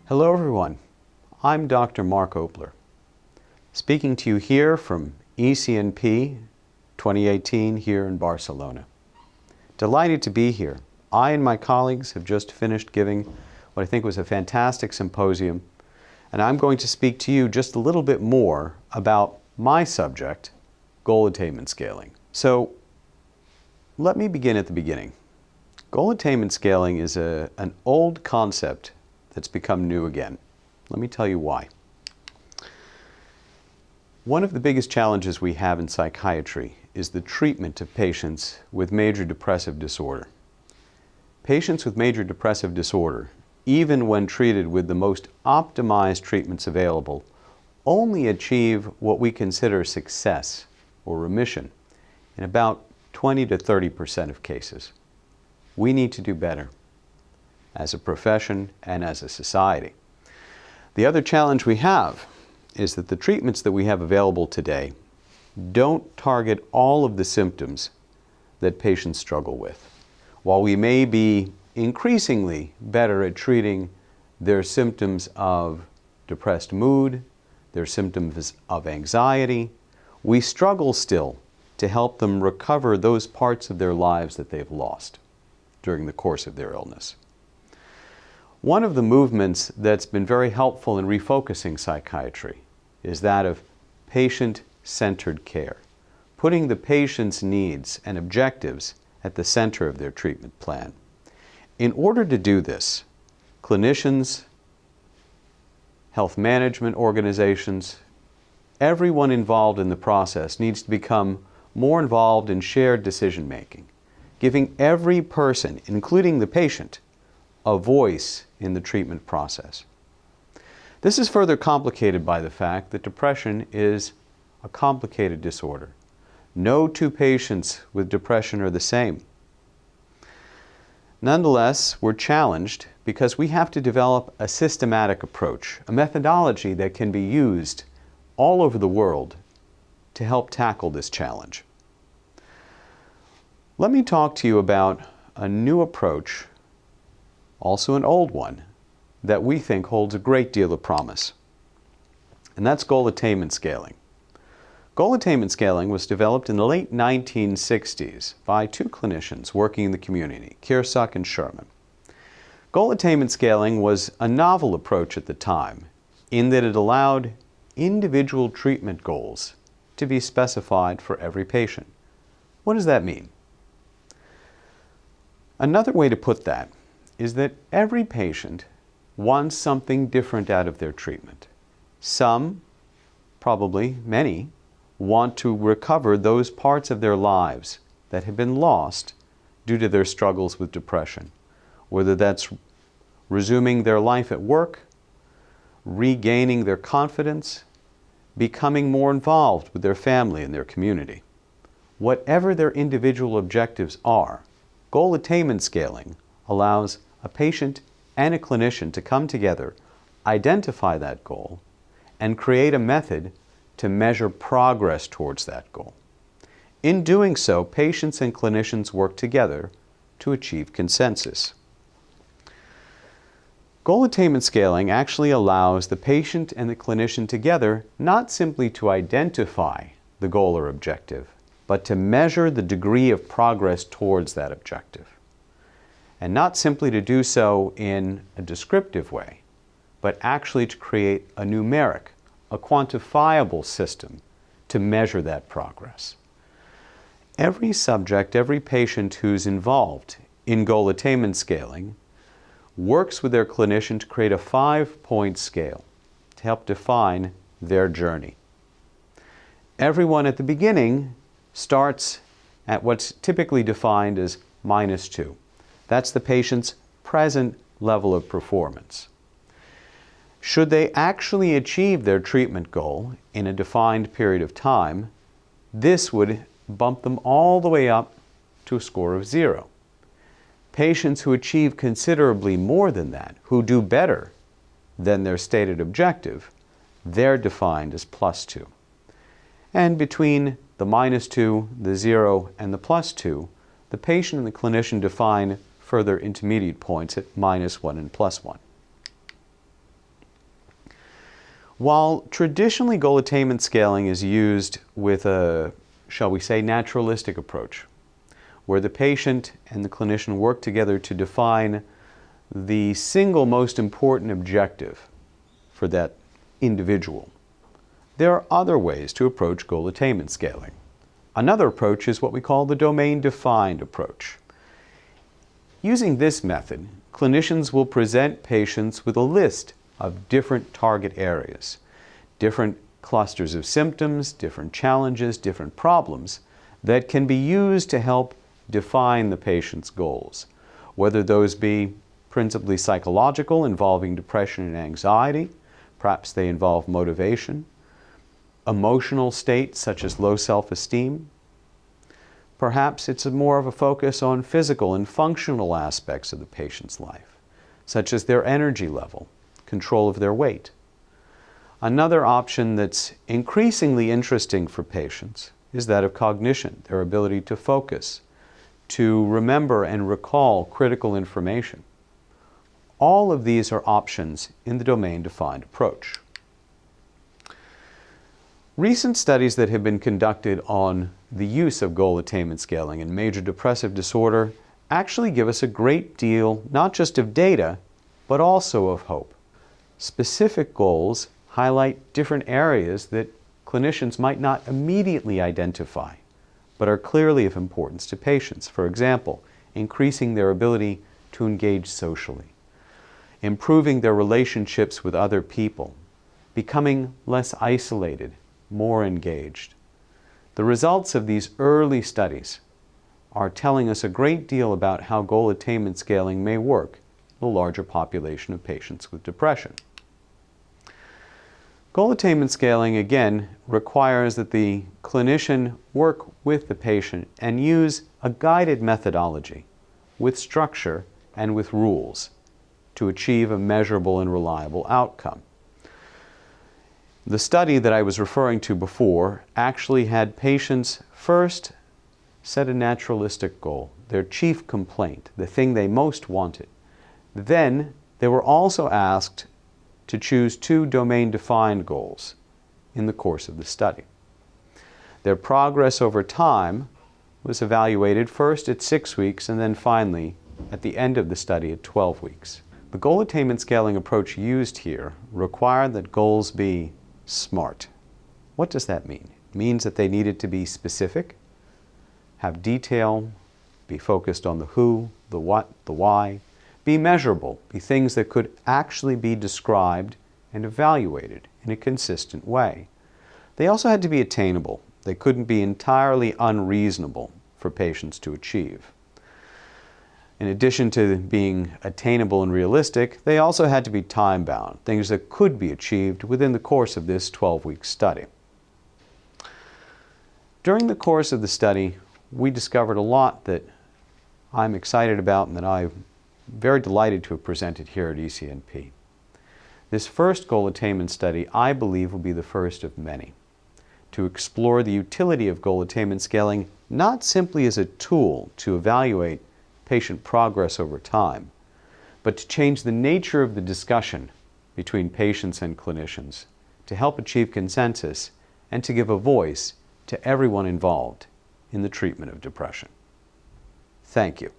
Hello everyone, I'm Dr. Mark Opler, speaking to you here from ECNP 2018 here in Barcelona. Delighted to be here. I and my colleagues have just finished giving what I think was a fantastic symposium, and I'm going to speak to you just a little bit more about my subject, goal attainment scaling. So let me begin at the beginning. Goal attainment scaling is an old concept that's become new again. Let me tell you why. One of the biggest challenges we have in psychiatry is the treatment of patients with major depressive disorder. Patients with major depressive disorder, even when treated with the most optimized treatments available, only achieve what we consider success or remission in about 20 to 30% of cases. We need to do better as a profession and as a society. The other challenge we have is that the treatments that we have available today don't target all of the symptoms that patients struggle with. While we may be increasingly better at treating their symptoms of depressed mood, their symptoms of anxiety, we struggle still to help them recover those parts of their lives that they've lost during the course of their illness. One of the movements that's been very helpful in refocusing psychiatry is that of patient-centered care, putting the patient's needs and objectives at the center of their treatment plan. In order to do this, clinicians, health management organizations, everyone involved in the process needs to become more involved in shared decision-making, giving every person, including the patient, a voice in the treatment process. This is further complicated by the fact that depression is a complicated disorder. No two patients with depression are the same. Nonetheless, we're challenged because we have to develop a systematic approach, a methodology that can be used all over the world to help tackle this challenge. Let me talk to you about a new approach, also an old one, that we think holds a great deal of promise. And that's goal attainment scaling. Goal attainment scaling was developed in the late 1960s by two clinicians working in the community, Kiersuk and Sherman. Goal attainment scaling was a novel approach at the time in that it allowed individual treatment goals to be specified for every patient. What does that mean? Another way to put that is that every patient wants something different out of their treatment. Some, probably many, want to recover those parts of their lives that have been lost due to their struggles with depression, whether that's resuming their life at work, regaining their confidence, becoming more involved with their family and their community. Whatever their individual objectives are, goal attainment scaling allows a patient and a clinician to come together, identify that goal, and create a method to measure progress towards that goal. In doing so, patients and clinicians work together to achieve consensus. Goal attainment scaling actually allows the patient and the clinician together not simply to identify the goal or objective, but to measure the degree of progress towards that objective. And not simply to do so in a descriptive way, but actually to create a numeric, a quantifiable system to measure that progress. Every subject, every patient who's involved in goal attainment scaling works with their clinician to create a 5-point scale to help define their journey. Everyone at the beginning starts at what's typically defined as -2. That's the patient's present level of performance. Should they actually achieve their treatment goal in a defined period of time, this would bump them all the way up to a score of 0. Patients who achieve considerably more than that, who do better than their stated objective, they're defined as +2. And between the -2, the 0, and the +2, the patient and the clinician define further intermediate points at -1 and +1. While traditionally goal attainment scaling is used with a, shall we say, naturalistic approach, where the patient and the clinician work together to define the single most important objective for that individual, there are other ways to approach goal attainment scaling. Another approach is what we call the domain-defined approach. Using this method, clinicians will present patients with a list of different target areas, different clusters of symptoms, different challenges, different problems that can be used to help define the patient's goals, whether those be principally psychological, involving depression and anxiety, perhaps they involve motivation, emotional states such as low self-esteem. Perhaps it's more of a focus on physical and functional aspects of the patient's life, such as their energy level, control of their weight. Another option that's increasingly interesting for patients is that of cognition, their ability to focus, to remember and recall critical information. All of these are options in the domain-defined approach. Recent studies that have been conducted on the use of goal attainment scaling in major depressive disorder actually give us a great deal, not just of data, but also of hope. Specific goals highlight different areas that clinicians might not immediately identify, but are clearly of importance to patients. For example, increasing their ability to engage socially, improving their relationships with other people, becoming less isolated, more engaged. The results of these early studies are telling us a great deal about how goal attainment scaling may work in a larger population of patients with depression. Goal attainment scaling, again, requires that the clinician work with the patient and use a guided methodology with structure and with rules to achieve a measurable and reliable outcome. The study that I was referring to before actually had patients first set a naturalistic goal, their chief complaint, the thing they most wanted. Then they were also asked to choose 2 domain-defined goals in the course of the study. Their progress over time was evaluated first at 6 weeks and then finally at the end of the study at 12 weeks. The goal attainment scaling approach used here required that goals be SMART. What does that mean? It means that they needed to be specific, have detail, be focused on the who, the what, the why, be measurable, be things that could actually be described and evaluated in a consistent way. They also had to be attainable. They couldn't be entirely unreasonable for patients to achieve. In addition to being attainable and realistic, they also had to be time-bound, things that could be achieved within the course of this 12-week study. During the course of the study, we discovered a lot that I'm excited about and that I'm very delighted to have presented here at ECNP. This first goal attainment study, I believe, will be the first of many to explore the utility of goal attainment scaling not simply as a tool to evaluate patient progress over time, but to change the nature of the discussion between patients and clinicians, to help achieve consensus and to give a voice to everyone involved in the treatment of depression. Thank you.